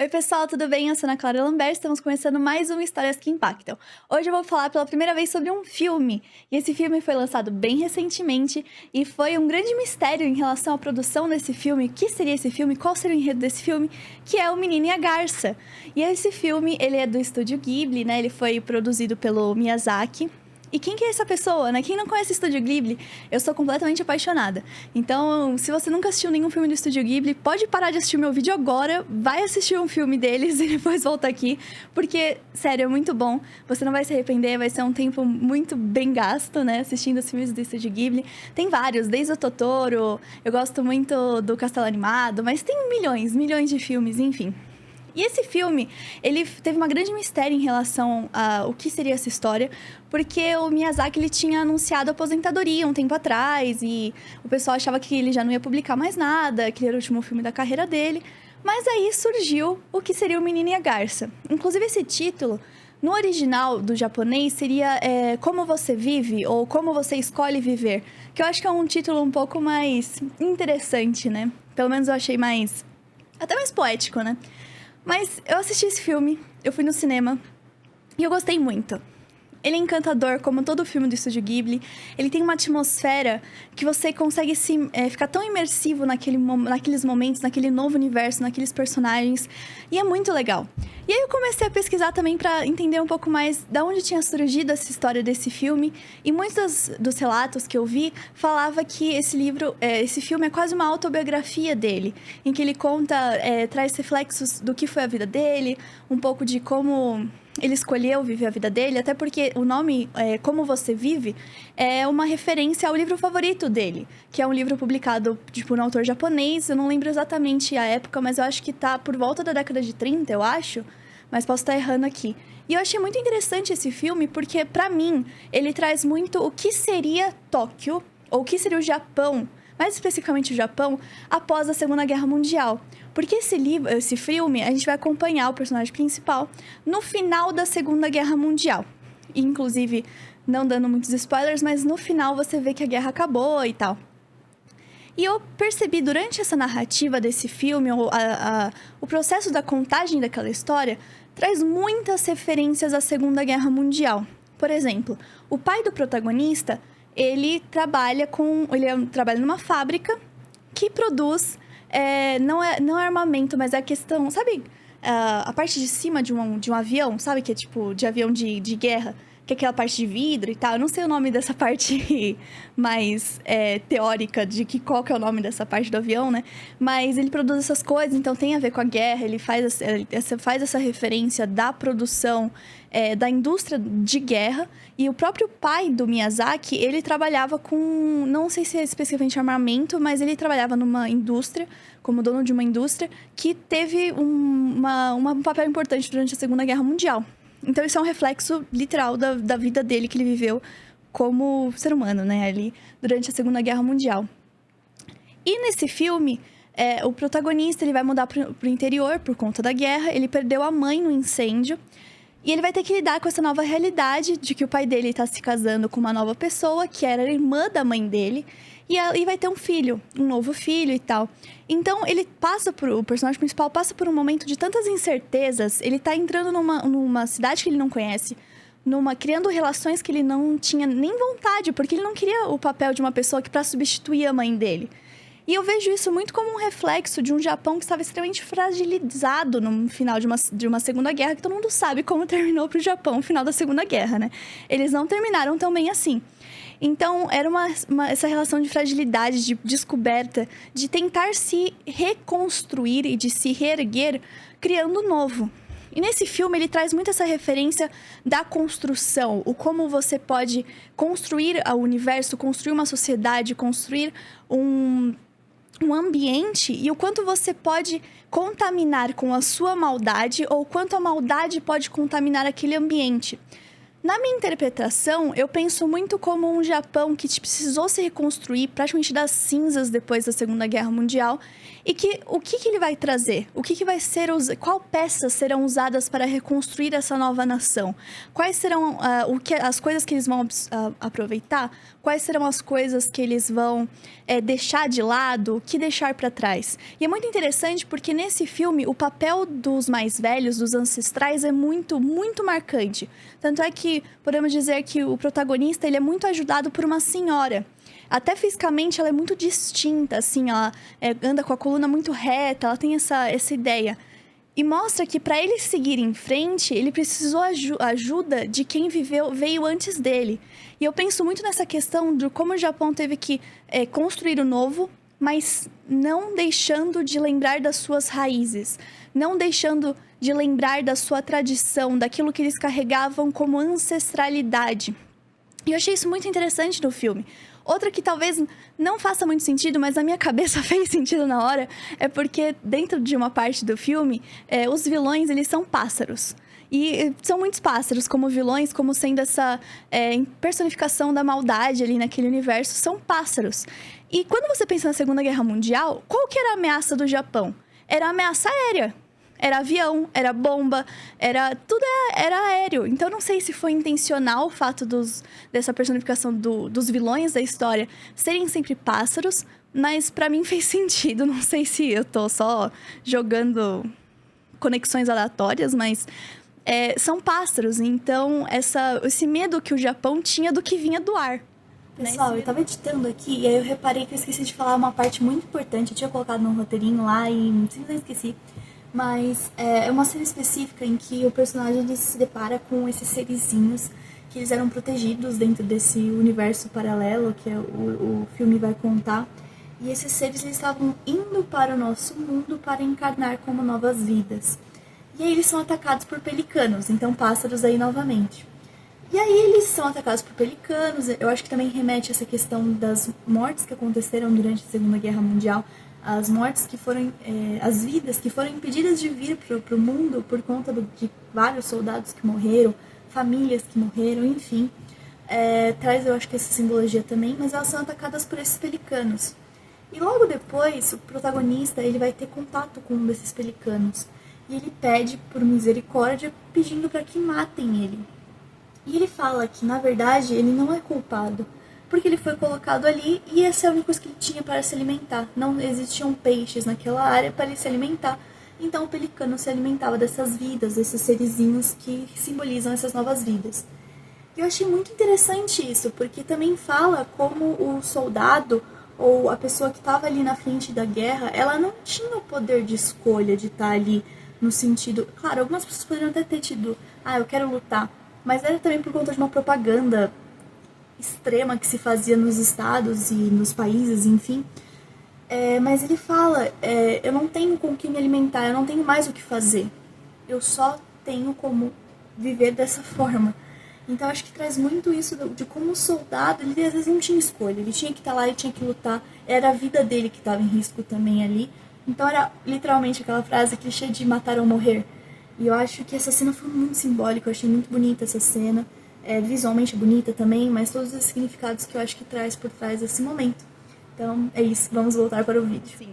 Oi, pessoal, tudo bem? Eu sou Ana Clara Lambert, estamos começando mais um Histórias que Impactam. Hoje eu vou falar pela primeira vez sobre um filme, e esse filme foi lançado bem recentemente, e foi um grande mistério em relação à produção desse filme, o que seria esse filme, qual seria o enredo desse filme, que é O Menino e a Garça. E esse filme, ele é do estúdio Ghibli, né? Ele foi produzido pelo Miyazaki. E quem que é essa pessoa, né? Quem não conhece o Estúdio Ghibli, eu sou completamente apaixonada. Então, se você nunca assistiu nenhum filme do Estúdio Ghibli, pode parar de assistir meu vídeo agora, vai assistir um filme deles e depois volta aqui, porque, sério, é muito bom. Você não vai se arrepender, vai ser um tempo muito bem gasto, né? Assistindo os filmes do Estúdio Ghibli. Tem vários, desde o Totoro, eu gosto muito do Castelo Animado, mas tem milhões de filmes, enfim. E esse filme, ele teve uma grande mistério em relação a o que seria essa história, porque o Miyazaki, ele tinha anunciado a aposentadoria um tempo atrás, e o pessoal achava que ele já não ia publicar mais nada, que ele era o último filme da carreira dele. Mas aí surgiu o que seria O Menino e a Garça. Inclusive, esse título, no original do japonês, seria Como Você Vive, ou Como Você Escolhe Viver, que eu acho que é um título um pouco mais interessante, né? Pelo menos eu achei até mais poético, né? Mas eu assisti esse filme, eu fui no cinema e eu gostei muito. Ele é encantador, como todo filme do Estúdio Ghibli. Ele tem uma atmosfera que você consegue ficar tão imersivo naqueles momentos, naquele novo universo, naqueles personagens. E é muito legal. E aí eu comecei a pesquisar também para entender um pouco mais de onde tinha surgido essa história desse filme. E muitos dos relatos que eu vi falava que esse filme é quase uma autobiografia dele, em que ele traz reflexos do que foi a vida dele, um pouco de como ele escolheu viver a vida dele, até porque o nome Como Você Vive é uma referência ao livro favorito dele, que é um livro publicado por um autor japonês. Eu não lembro exatamente a época, mas eu acho que tá por volta da década de 30, eu acho, mas posso estar errando aqui. E eu achei muito interessante esse filme porque, pra mim, ele traz muito o que seria Tóquio, ou o que seria o Japão, mais especificamente o Japão, após a Segunda Guerra Mundial. Porque esse filme, a gente vai acompanhar o personagem principal no final da Segunda Guerra Mundial. E, inclusive, não dando muitos spoilers, mas no final você vê que a guerra acabou e tal. E eu percebi durante essa narrativa desse filme, o processo da contagem daquela história, traz muitas referências à Segunda Guerra Mundial. Por exemplo, o pai do protagonista, ele trabalha numa fábrica que produz, não é armamento, mas é a questão, sabe, a parte de cima de um avião, sabe, que é tipo de avião de guerra, que é aquela parte de vidro e tal. Eu não sei o nome dessa parte mais teórica qual que é o nome dessa parte do avião, né? Mas ele produz essas coisas, então tem a ver com a guerra. Ele faz essa referência da produção da indústria de guerra. E o próprio pai do Miyazaki, ele trabalhava com, não sei se é especificamente armamento, mas ele trabalhava numa indústria, como dono de uma indústria, que teve um papel importante durante a Segunda Guerra Mundial. Então, isso é um reflexo literal da vida dele que ele viveu como ser humano, né? Ali, durante a Segunda Guerra Mundial. E nesse filme, o protagonista, ele vai mudar pro interior por conta da guerra. Ele perdeu a mãe no incêndio. E ele vai ter que lidar com essa nova realidade de que o pai dele está se casando com uma nova pessoa, que era a irmã da mãe dele. E aí vai ter um novo filho e tal. Então, o personagem principal passa por um momento de tantas incertezas. Ele tá entrando numa cidade que ele não conhece, criando relações que ele não tinha nem vontade, porque ele não queria o papel de uma pessoa para substituir a mãe dele. E eu vejo isso muito como um reflexo de um Japão que estava extremamente fragilizado no final de uma Segunda Guerra, que todo mundo sabe como terminou pro Japão o final da Segunda Guerra, né? Eles não terminaram tão bem assim. Então, era essa relação de fragilidade, de descoberta, de tentar se reconstruir e de se reerguer, criando um novo. E nesse filme, ele traz muito essa referência da construção, o como você pode construir o universo, construir uma sociedade, construir um ambiente, e o quanto você pode contaminar com a sua maldade, ou quanto a maldade pode contaminar aquele ambiente. Na minha interpretação, eu penso muito como um Japão que precisou se reconstruir praticamente das cinzas depois da Segunda Guerra Mundial, E o que ele vai trazer? O que vai ser, qual peças serão usadas para reconstruir essa nova nação? Quais serão as coisas que eles vão aproveitar? Quais serão as coisas que eles vão deixar de lado? O que deixar para trás? E é muito interessante porque nesse filme o papel dos mais velhos, dos ancestrais, é muito, muito marcante. Tanto é que podemos dizer que o protagonista ele é muito ajudado por uma senhora. Até fisicamente ela é muito distinta, assim, ela anda com a coluna muito reta, ela tem essa ideia. E mostra que para ele seguir em frente, ele precisou ajuda de quem veio antes dele. E eu penso muito nessa questão de como o Japão teve que construir o novo, mas não deixando de lembrar das suas raízes, não deixando de lembrar da sua tradição, daquilo que eles carregavam como ancestralidade. E eu achei isso muito interessante no filme. Outra que talvez não faça muito sentido, mas na minha cabeça fez sentido na hora, é porque dentro de uma parte do filme, os vilões, eles são pássaros. E são muitos pássaros como vilões, como sendo essa personificação da maldade ali naquele universo, são pássaros. E quando você pensa na Segunda Guerra Mundial, qual que era a ameaça do Japão? Era a ameaça aérea. Era avião, era bomba, tudo era aéreo. Então, não sei se foi intencional o fato dessa personificação dos vilões da história serem sempre pássaros, mas pra mim fez sentido. Não sei se eu tô só jogando conexões aleatórias, mas são pássaros. Então, esse medo que o Japão tinha do que vinha do ar. Pessoal, eu tava editando aqui e aí eu reparei que eu esqueci de falar uma parte muito importante. Eu tinha colocado no roteirinho lá e simplesmente esqueci. Mas é uma cena específica em que o personagem ele se depara com esses serizinhos que eles eram protegidos dentro desse universo paralelo que o filme vai contar. E esses seres eles estavam indo para o nosso mundo para encarnar como novas vidas. E aí eles são atacados por pelicanos, então pássaros aí novamente. E aí eles são atacados por pelicanos, eu acho que também remete a essa questão das mortes que aconteceram durante a Segunda Guerra Mundial, as mortes que foram, as vidas que foram impedidas de vir para o mundo por conta de vários soldados que morreram, famílias que morreram, enfim. Traz, eu acho que essa simbologia também, mas elas são atacadas por esses pelicanos. E logo depois, o protagonista ele vai ter contato com um desses pelicanos. E ele pede por misericórdia, pedindo para que matem ele. E ele fala que, na verdade, ele não é culpado, porque ele foi colocado ali e essa é a única coisa que ele tinha para se alimentar. Não existiam peixes naquela área para ele se alimentar. Então o pelicano se alimentava dessas vidas, desses serizinhos que simbolizam essas novas vidas. E eu achei muito interessante isso, porque também fala como o soldado ou a pessoa que estava ali na frente da guerra, ela não tinha o poder de escolha de estar ali no sentido... Claro, algumas pessoas poderiam até ter tido, eu quero lutar, mas era também por conta de uma propaganda extrema que se fazia nos estados e nos países, enfim. Mas ele fala, eu não tenho com o que me alimentar, eu não tenho mais o que fazer. Eu só tenho como viver dessa forma. Então acho que traz muito isso de como o soldado, ele às vezes não tinha escolha. Ele tinha que estar lá, ele tinha que lutar. Era a vida dele que estava em risco também ali. Então era literalmente aquela frase clichê de matar ou morrer. E eu acho que essa cena foi muito simbólica, eu achei muito bonita essa cena. Visualmente bonita também, mas todos os significados que eu acho que traz por trás desse momento. Então, é isso. Vamos voltar para o vídeo. Sim.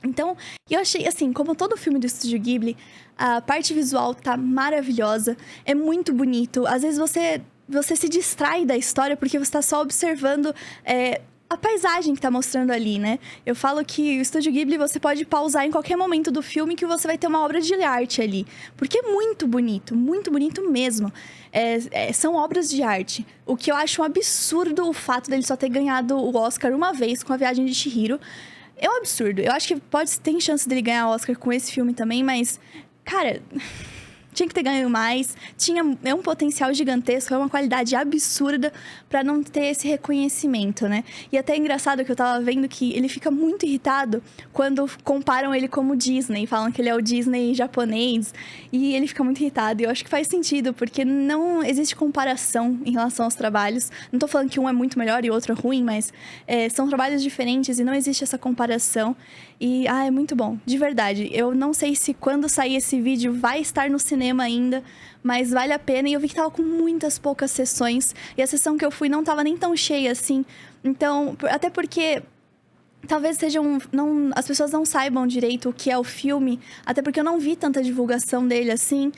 Então, eu achei, assim, como todo filme do Estúdio Ghibli, a parte visual tá maravilhosa, é muito bonito. Às vezes você se distrai da história porque você tá só observando a paisagem que tá mostrando ali, né? Eu falo que o Estúdio Ghibli você pode pausar em qualquer momento do filme que você vai ter uma obra de arte ali. Porque é muito bonito mesmo. São obras de arte. O que eu acho um absurdo o fato dele só ter ganhado o Oscar uma vez com A Viagem de Chihiro. É um absurdo. Eu acho que tem chance dele ganhar o Oscar com esse filme também, mas... Cara... Tinha que ter ganho mais, é um potencial gigantesco, é uma qualidade absurda pra não ter esse reconhecimento, né? E até é engraçado que eu tava vendo que ele fica muito irritado quando comparam ele como Disney, falam que ele é o Disney japonês, e ele fica muito irritado. E eu acho que faz sentido, porque não existe comparação em relação aos trabalhos. Não tô falando que um é muito melhor e o outro é ruim, mas são trabalhos diferentes e não existe essa comparação. E, é muito bom, de verdade. Eu não sei se quando sair esse vídeo vai estar no cinema ainda, mas vale a pena. E eu vi que tava com muitas poucas sessões, e a sessão que eu fui não tava nem tão cheia assim. Então, até porque talvez as pessoas não saibam direito o que é o filme, até porque eu não vi tanta divulgação dele assim.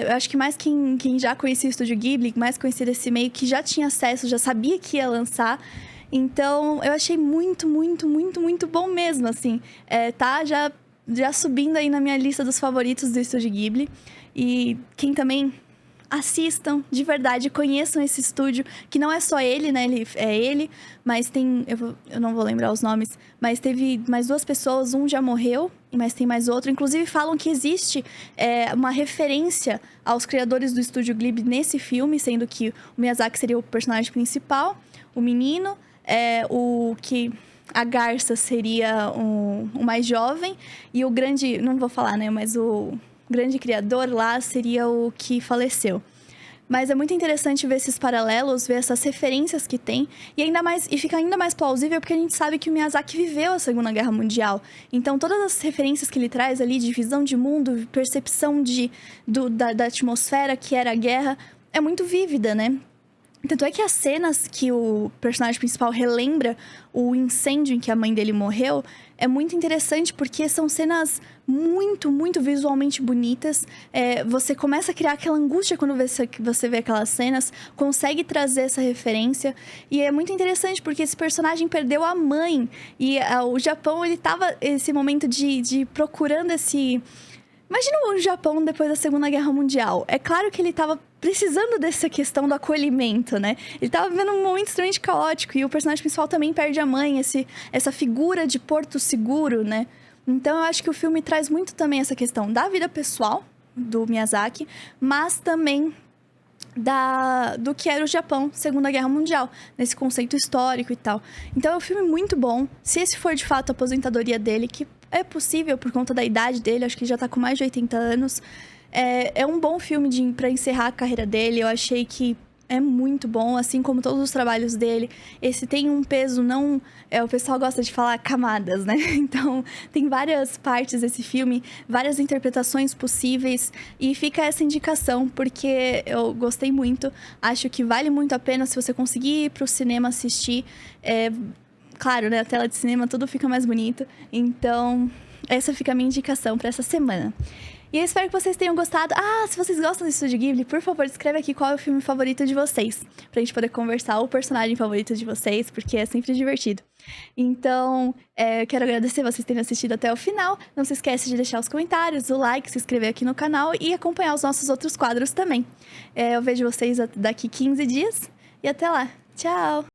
Eu acho que mais quem já conhecia o Estúdio Ghibli, mais conhecia esse meio, que já tinha acesso, já sabia que ia lançar. Então, eu achei muito, muito, muito, muito bom mesmo, assim. Tá já subindo aí na minha lista dos favoritos do Estúdio Ghibli. E quem também... assistam, de verdade, conheçam esse estúdio, que não é só ele, né? Ele, mas tem... Eu não vou lembrar os nomes, mas teve mais 2 pessoas, um já morreu, mas tem mais outro. Inclusive, falam que existe uma referência aos criadores do Estúdio Ghibli nesse filme, sendo que o Miyazaki seria o personagem principal, o menino, a garça seria o mais jovem, e o grande... Não vou falar, né? Mas o grande criador lá seria o que faleceu. Mas é muito interessante ver esses paralelos, ver essas referências que tem, e fica ainda mais plausível porque a gente sabe que o Miyazaki viveu a Segunda Guerra Mundial. Então, todas as referências que ele traz ali de visão de mundo, percepção da atmosfera que era a guerra, é muito vívida, né? Tanto é que as cenas que o personagem principal relembra o incêndio em que a mãe dele morreu é muito interessante, porque são cenas muito, muito visualmente bonitas. Você começa a criar aquela angústia quando você vê aquelas cenas, consegue trazer essa referência. E é muito interessante, porque esse personagem perdeu a mãe. E o Japão, ele tava esse momento de procurando esse... Imagina o Japão depois da Segunda Guerra Mundial. É claro que ele estava precisando dessa questão do acolhimento, né? Ele estava vivendo um momento extremamente caótico. E o personagem principal também perde a mãe, essa figura de porto seguro, né? Então, eu acho que o filme traz muito também essa questão da vida pessoal do Miyazaki, mas também do que era o Japão, Segunda Guerra Mundial, nesse conceito histórico e tal. Então, é um filme muito bom. Se esse for, de fato, a aposentadoria dele, que é possível por conta da idade dele, acho que ele já tá com mais de 80 anos. É um bom filme pra encerrar a carreira dele. Eu achei que é muito bom, assim como todos os trabalhos dele. Esse tem um peso não... o pessoal gosta de falar camadas, né? Então, tem várias partes desse filme, várias interpretações possíveis. E fica essa indicação, porque eu gostei muito. Acho que vale muito a pena se você conseguir ir pro cinema assistir. Claro, né? A tela de cinema, tudo fica mais bonito. Então, essa fica a minha indicação para essa semana. E eu espero que vocês tenham gostado. Se vocês gostam do Estúdio Ghibli, por favor, escreve aqui qual é o filme favorito de vocês, pra gente poder conversar, o personagem favorito de vocês, porque é sempre divertido. Então, eu quero agradecer vocês terem assistido até o final. Não se esqueça de deixar os comentários, o like, se inscrever aqui no canal e acompanhar os nossos outros quadros também. Eu vejo vocês daqui 15 dias e até lá. Tchau!